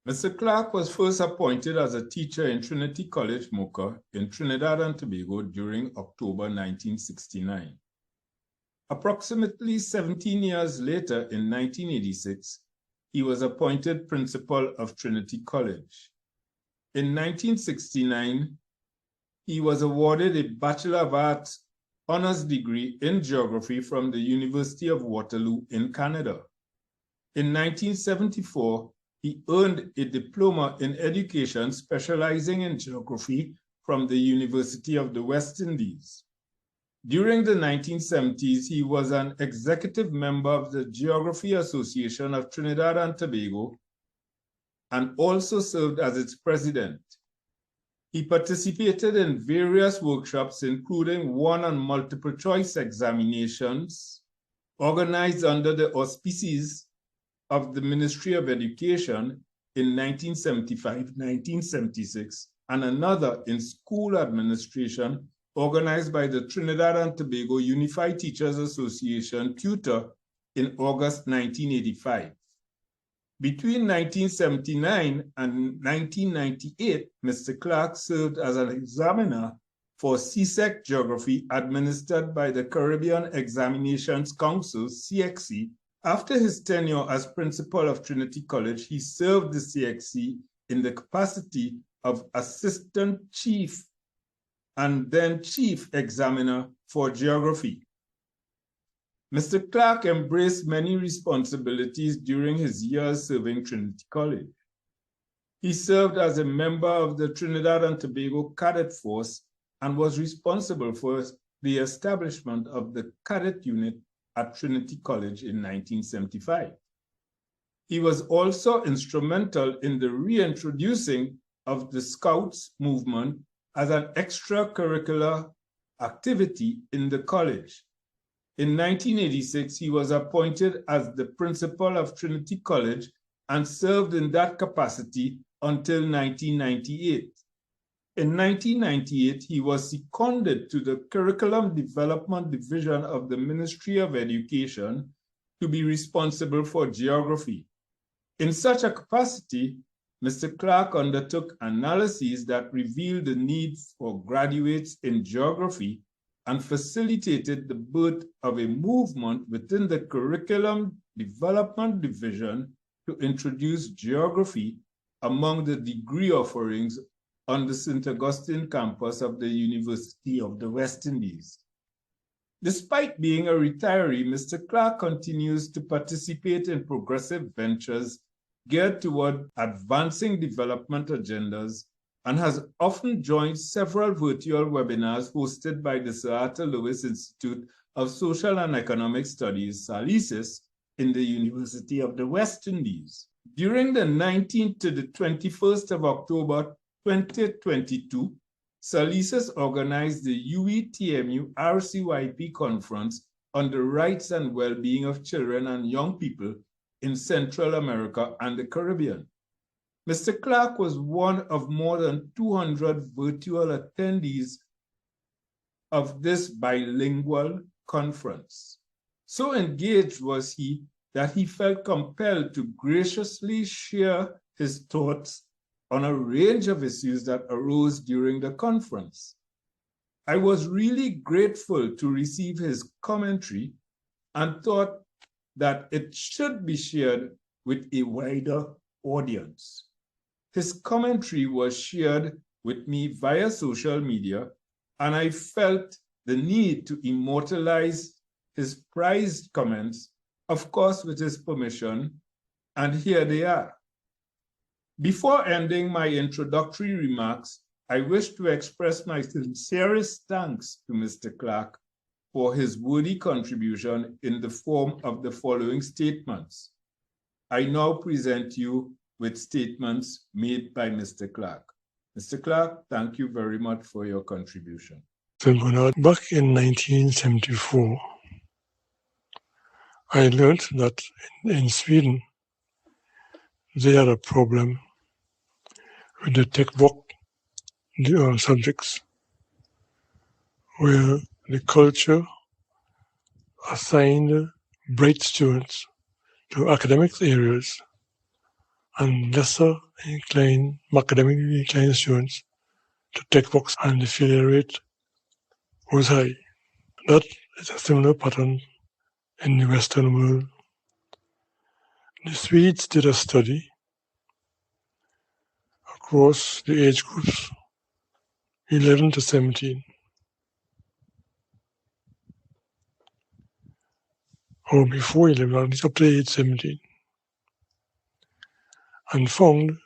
Mr. Clarke was first appointed as a teacher in Trinity College, Mocha, in Trinidad and Tobago during October 1969. Approximately 17 years later, in 1986, he was appointed principal of Trinity College. In 1969, he was awarded a Bachelor of Arts honors degree in geography from the University of Waterloo in Canada. In 1974, he earned a diploma in education specializing in geography from the University of the West Indies. During the 1970s, he was an executive member of the Geography Association of Trinidad and Tobago and also served as its president. He participated in various workshops, including one on multiple choice examinations organized under the auspices of the Ministry of Education in 1975-1976, and another in school administration organized by the Trinidad and Tobago Unified Teachers Association tutor in August 1985. Between 1979 and 1998, Mr. Clarke served as an examiner for CSEC Geography administered by the Caribbean Examinations Council, CXC. After his tenure as principal of Trinity College, he served the CXC in the capacity of Assistant Chief and then Chief Examiner for Geography. Mr. Clarke embraced many responsibilities during his years serving Trinity College. He served as a member of the Trinidad and Tobago Cadet Force and was responsible for the establishment of the Cadet Unit at Trinity College in 1975. He was also instrumental in the reintroducing of the Scouts movement as an extracurricular activity in the college. In 1986, he was appointed as the principal of Trinity College and served in that capacity until 1998. In 1998, he was seconded to the Curriculum Development Division of the Ministry of Education to be responsible for geography. In such a capacity, Mr. Clarke undertook analyses that revealed the need for graduates in geography and facilitated the birth of a movement within the Curriculum Development Division to introduce geography among the degree offerings on the St. Augustine campus of the University of the West Indies. Despite being a retiree, Mr. Clarke continues to participate in progressive ventures geared toward advancing development agendas and has often joined several virtual webinars hosted by the Sir Arthur Lewis Institute of Social and Economic Studies, SALISIS, in the University of the West Indies. During the 19th to the 21st of October 2022, SALISIS organized the UWI-TMU RCYP conference on the rights and well-being of children and young people in Central America and the Caribbean. Mr. Clarke was one of more than 200 virtual attendees of this bilingual conference. So engaged was he that he felt compelled to graciously share his thoughts on a range of issues that arose during the conference. I was really grateful to receive his commentary and thought that it should be shared with a wider audience. His commentary was shared with me via social media, and I felt the need to immortalize his prized comments, of course with his permission, and here they are. Before ending my introductory remarks, I wish to express my sincerest thanks to Mr. Clarke for his worthy contribution in the form of the following statements. I now present you with statements made by Mr. Clarke. Mr. Clarke, thank you very much for your contribution. Back in 1974, I learned that in Sweden, they had a problem with the textbook subjects, where the culture assigned bright students to academic areas and lesser academically inclined students to take books, and the failure rate was high. That is a similar pattern in the Western world. The Swedes did a study across the age groups 11 to 17, or before 11, at least up to age 17, and found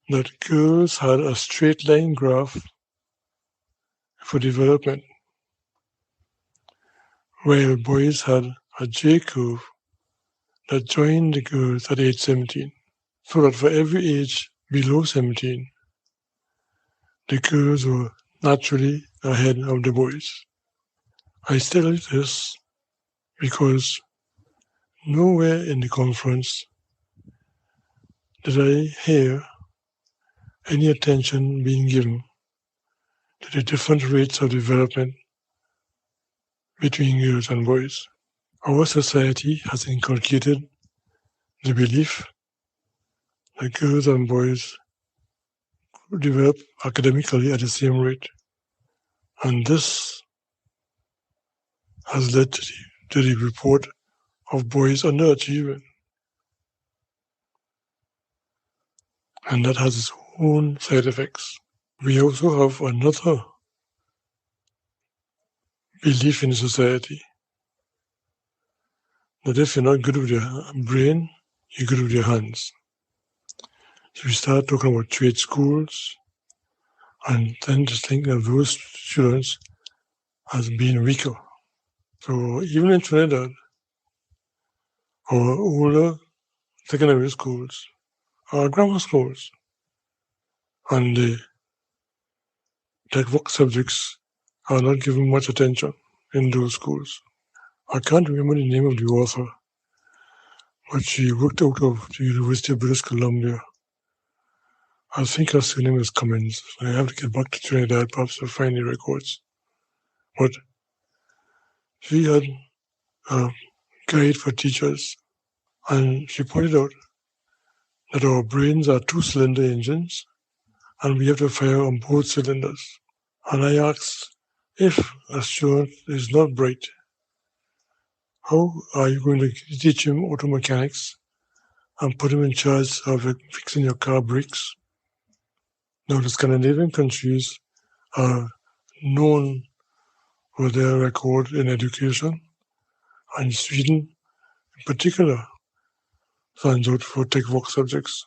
that girls had a straight line graph for development, while boys had a J curve that joined the girls at age 17, so that for every age below 17, the girls were naturally ahead of the boys. I tell you this because nowhere in the conference did I hear any attention being given to the different rates of development between girls and boys. Our society has inculcated the belief that girls and boys develop academically at the same rate, and this has led to the report of boys underachieving, and that has its own side effects. We also have another belief in society that if you're not good with your brain, you're good with your hands. So we start talking about trade schools, and then just think of those students as being weaker. So even in Trinidad, our older secondary schools are grammar schools, and the textbook subjects are not given much attention in those schools. I can't remember the name of the author, but she worked out of the University of British Columbia. I think her surname is Cummins. I have to get back to Trinidad perhaps to find the records. But she had a guide for teachers, and she pointed out that our brains are two-cylinder engines, and we have to fire on both cylinders. And I asked, if a student is not bright, how are you going to teach him auto mechanics and put him in charge of fixing your car brakes? Now, the Scandinavian countries are known for their record in education, and Sweden in particular stands out for textbook subjects.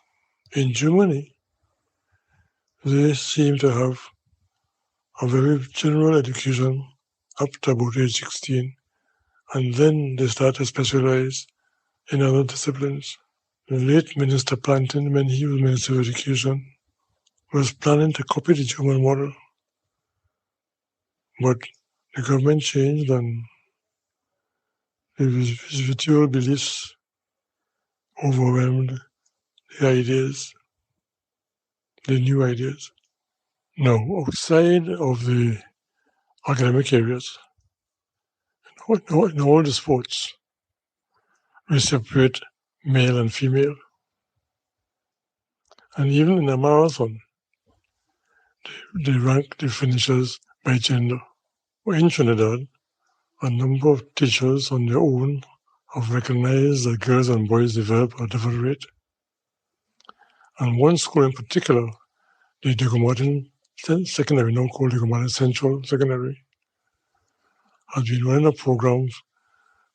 In Germany, they seem to have a very general education up to about age 16, and then they start to specialize in other disciplines. The late Minister Plantin, when he was Minister of Education, was planning to copy the German model, but the government changed, and his virtual beliefs overwhelmed the ideas, the new ideas. Now, outside of the academic areas, in all the sports, we separate male and female. And even in a marathon, they rank the finishers by gender. In Trinidad, a number of teachers on their own have recognized that girls and boys develop at a different rate. And one school in particular, the Degomartin Secondary, now called Degomartin Central Secondary, has been running a program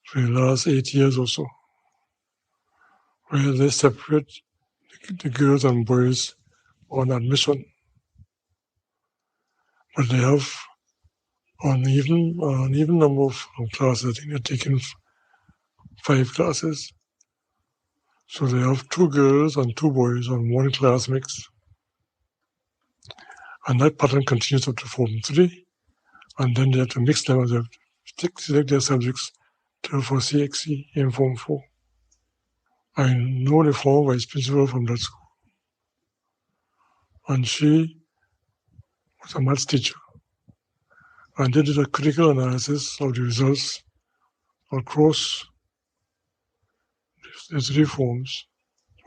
for the last 8 years or so, where they separate the girls and boys on admission. But they have an even number of classes. I think they're taking 5 classes. So they have 2 girls and 2 boys on one class mix. And that pattern continues up to Form 3. And then they have to mix them as they select their subjects for CXC in Form 4. I know the former vice principal from that school. And she was a maths teacher. And they did a critical analysis of the results across the 3 forms,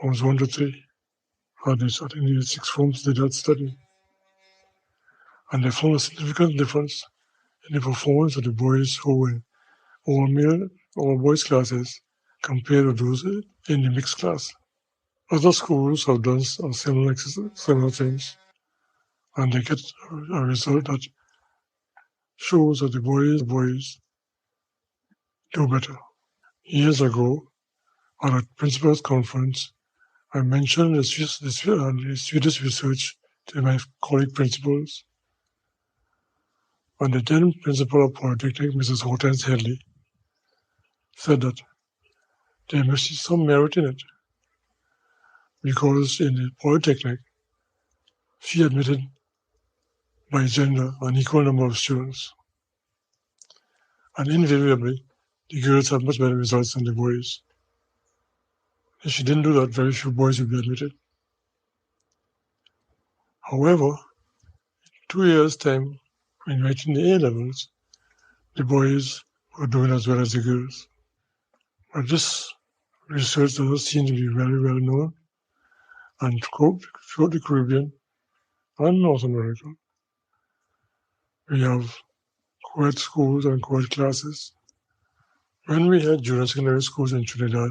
Forms 1 to 3. I think the sixth forms did that study. And they found a significant difference in the performance of the boys who were in all boys classes compared to those in the mixed class. Other schools have done similar things, and they get a result that shows that the boys do better. Years ago, at a principal's conference, I mentioned the Swedish research to my colleague principals, and the then principal of Polytechnic, Mrs. Hortense Headley, said that there must be some merit in it, because in the Polytechnic, she admitted by gender an equal number of students. And invariably, the girls have much better results than the boys. If she didn't do that, very few boys would be admitted. However, 2 years' time, when writing the A-levels, the boys were doing as well as the girls. But this research doesn't seem to be very well known, and throughout the Caribbean and North America, we have co-ed schools and co-ed classes. When we had junior secondary schools in Trinidad,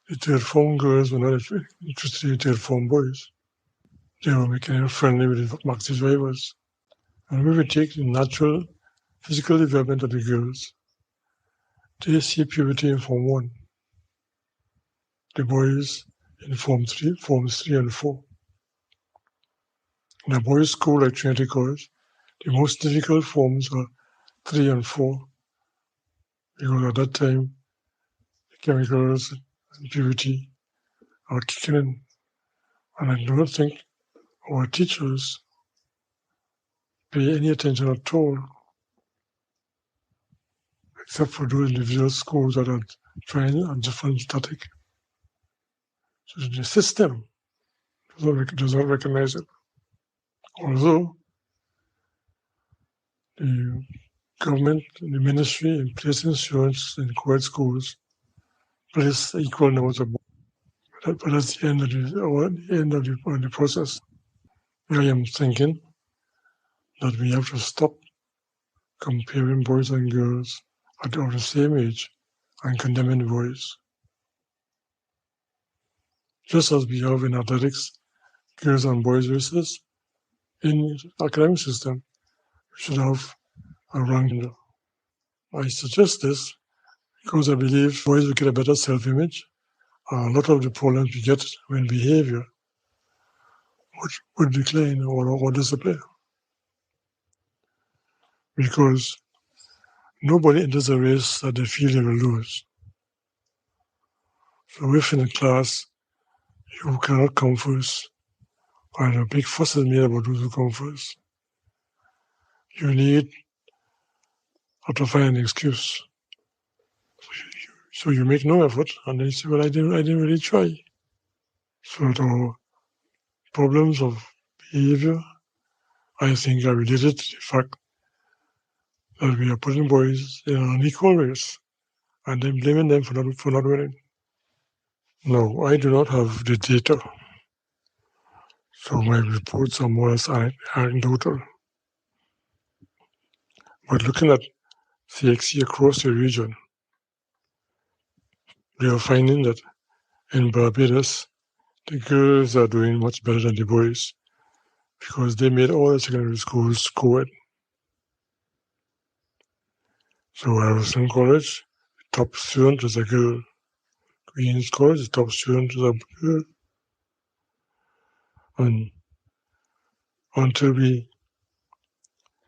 the third form girls were not interested in third form boys. They were making them friendly with the maxi drivers. And we would take the natural physical development of the girls. They see puberty in Form 1. The boys in Forms 3 and 4. In a boys' school like Trinity College, the most difficult forms are 3 and 4, because at that time, the chemicals and puberty are kicking in. And I do not think our teachers pay any attention at all, except for those individual schools that are trying a different static. So the system does not recognize it. Although the government, the ministry, in placing students in co-ed schools place equal numbers of boys. But that's the end of the process. I am thinking that we have to stop comparing boys and girls of the same age and condemning boys. Just as we have in athletics, girls and boys races, in the academic system, we should have a ranking. I suggest this because I believe boys will get a better self-image. A lot of the problems we get when behavior would decline or disappear. Because nobody enters a race that they feel they will lose. So if in a class you cannot come first, and a big fuss is made about those who come first, you need to find an excuse. So you make no effort, and then you say, well, I didn't really try. So the problems of behavior, I think, are related to the fact that we are putting boys in an unequal race and then blaming them for not winning. No, I do not have the data, so my reports are more or less anecdotal. But looking at CXC across the region, we are finding that in Barbados, the girls are doing much better than the boys because they made all the secondary schools co-ed. So Harrison College, the top student is a girl. Queen's College, the top student is a girl. And until we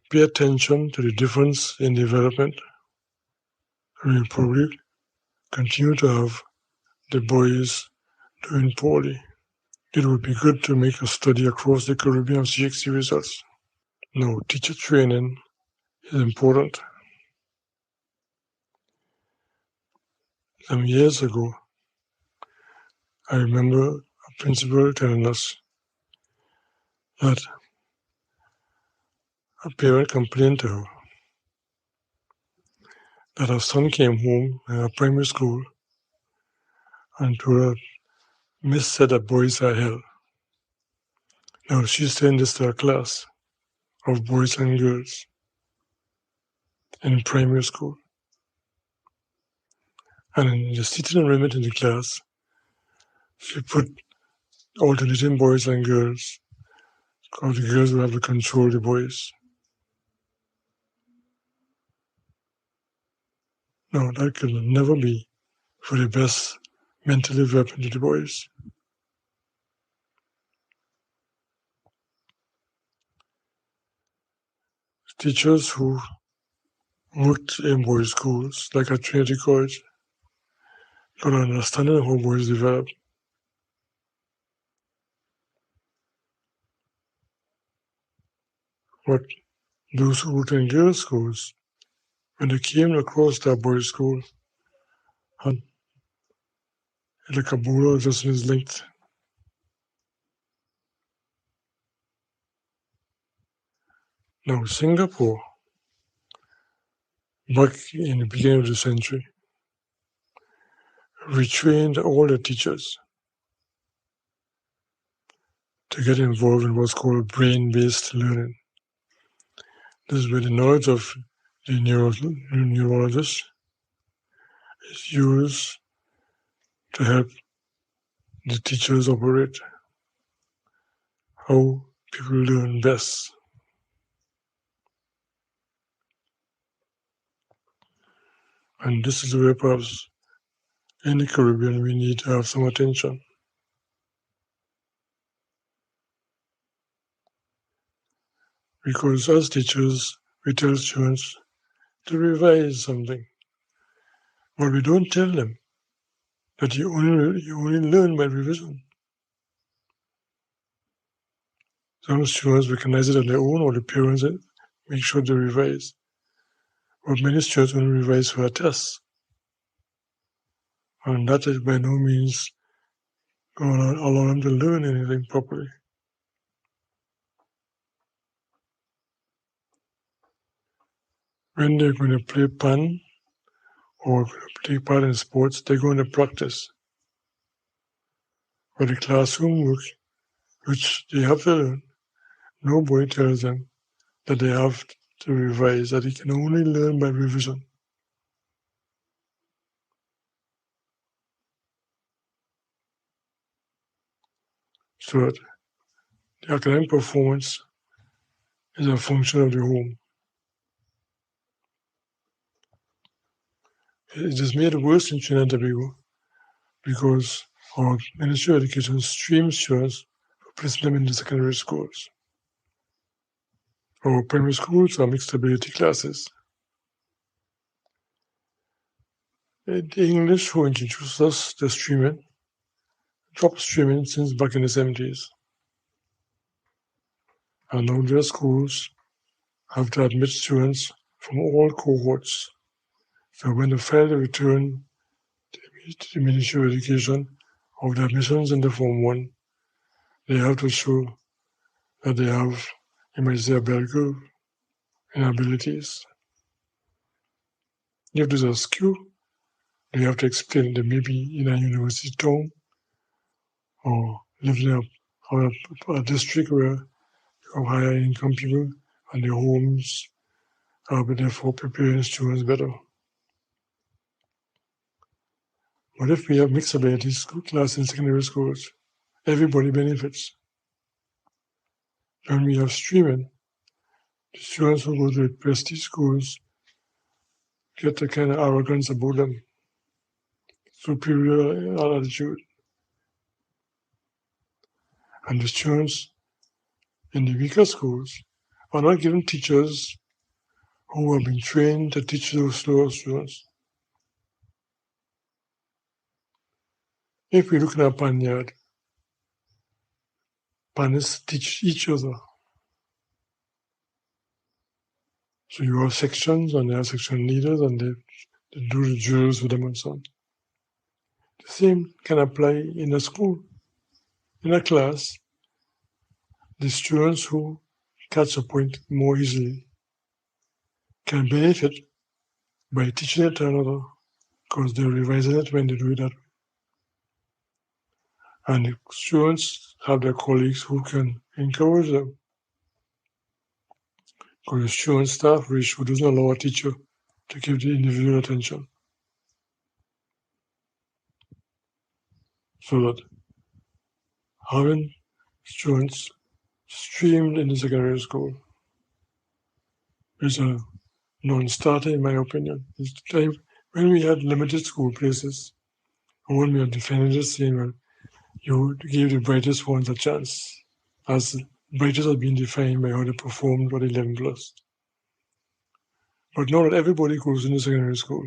pay attention to the difference in development, we will probably continue to have the boys doing poorly. It would be good to make a study across the Caribbean of CXC results. Now, teacher training is important. Some years ago, I remember a principal telling us that a parent complained to her that her son came home in a primary school and told her, Miss said that boys are hell. Now she's saying this to a class of boys and girls in primary school. And in the seating arrangement in the class, she put alternating boys and girls, because the girls will have to control the boys. No, that could never be for the best mental development of the boys. Teachers who worked in boys' schools, like at Trinity College, got an understanding of how boys develop. But those who worked in girls' schools, when they came across that boys' school, and like a boulder just mislinked. Now, Singapore, back in the beginning of the century, retrained all the teachers to get involved in what's called brain-based learning. This is where the knowledge of the neurologist is used to help the teachers operate how people learn best. And this is where perhaps in the Caribbean we need to have some attention. Because as teachers, we tell students to revise something, but we don't tell them that you only learn by revision. Some students recognize it on their own, or the parents make sure they revise. But many students only revise for a test. And that is by no means going to allow them to learn anything properly. When they're going to play pan or take part in sports, they're going to practice. But the classroom work, which they have to learn, nobody tells them that they have to revise, that they can only learn by revision. So that the academic performance is a function of the home. It is made worse in Trinidad and Tobago because our Ministry of Education streams students for placing them in the secondary schools. Our primary schools are mixed ability classes. The English who introduced us to streaming dropped streaming since back in the 70s. And now their schools have to admit students from all cohorts. So when they file the return to the Ministry of Education of the admissions in the Form 1, they have to show that they have, you might say, a bell curve in abilities. If there's a skew, they have to explain that maybe in a university town or living in a district where you have higher income people and their homes are therefore preparing students better. But if we have mixed ability school class in secondary schools, everybody benefits. When we have streaming, the students who go to prestige schools get a kind of arrogance about them, superior attitude. And the students in the weaker schools are not given teachers who have been trained to teach those slower students. If we look at a panyard, panists teach each other. So you have sections, and they have section leaders, and they do the drills with them and so on. The same can apply in a school. In a class, the students who catch a point more easily can benefit by teaching it to another because they're revising it when they do it that way. And the students have their colleagues who can encourage them. Because the student-staff ratio doesn't allow a teacher to give the individual attention. So that having students streamed in the secondary school is a non-starter, in my opinion. It's the time when we had limited school places, and when we are defending the same, you gave the brightest ones a chance, as brightest has been defined by how they performed at 11 plus. But now that everybody goes into secondary school,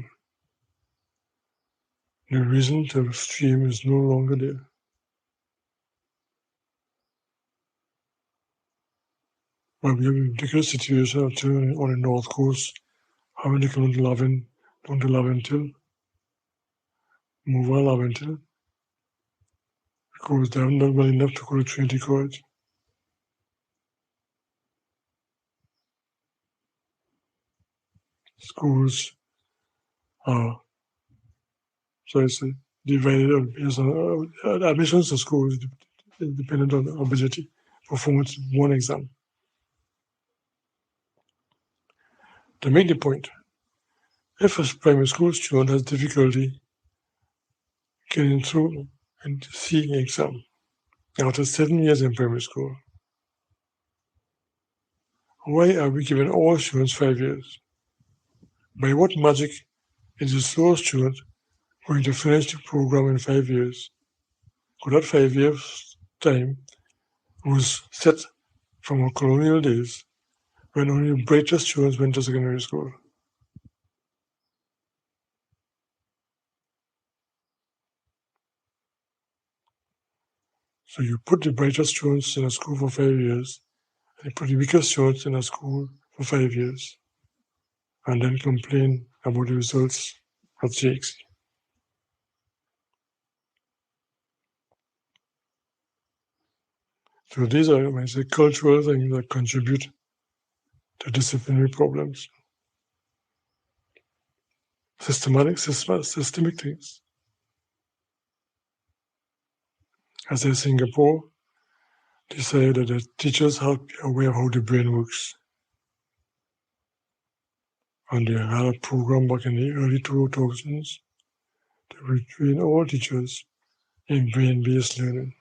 the reason to stream is no longer there. But we have a ridiculous situation on the North Coast, having to come to Lavin, down to Lavintil, move on Lavintil, because they haven't done well enough to go to Trinity College. Schools are, so I say, divided based on admissions to schools dependent on ability, performance, one exam. To make the point, if a primary school student has difficulty getting through and seeing an exam after 7 years in primary school, why are we giving all students 5 years? By what magic is the slow student going to finish the program in 5 years? Because that 5 years time was set from our colonial days when only the brightest students went to secondary school. So you put the brightest students in a school for 5 years, and you put the weakest students in a school for 5 years, and then complain about the results at CXC. So these are, when I say, cultural things that contribute to disciplinary problems. Systemic things. As in Singapore, decided that the teachers have to be aware of how the brain works. And they had a program back in the early 2000s to retrain all teachers in brain-based learning.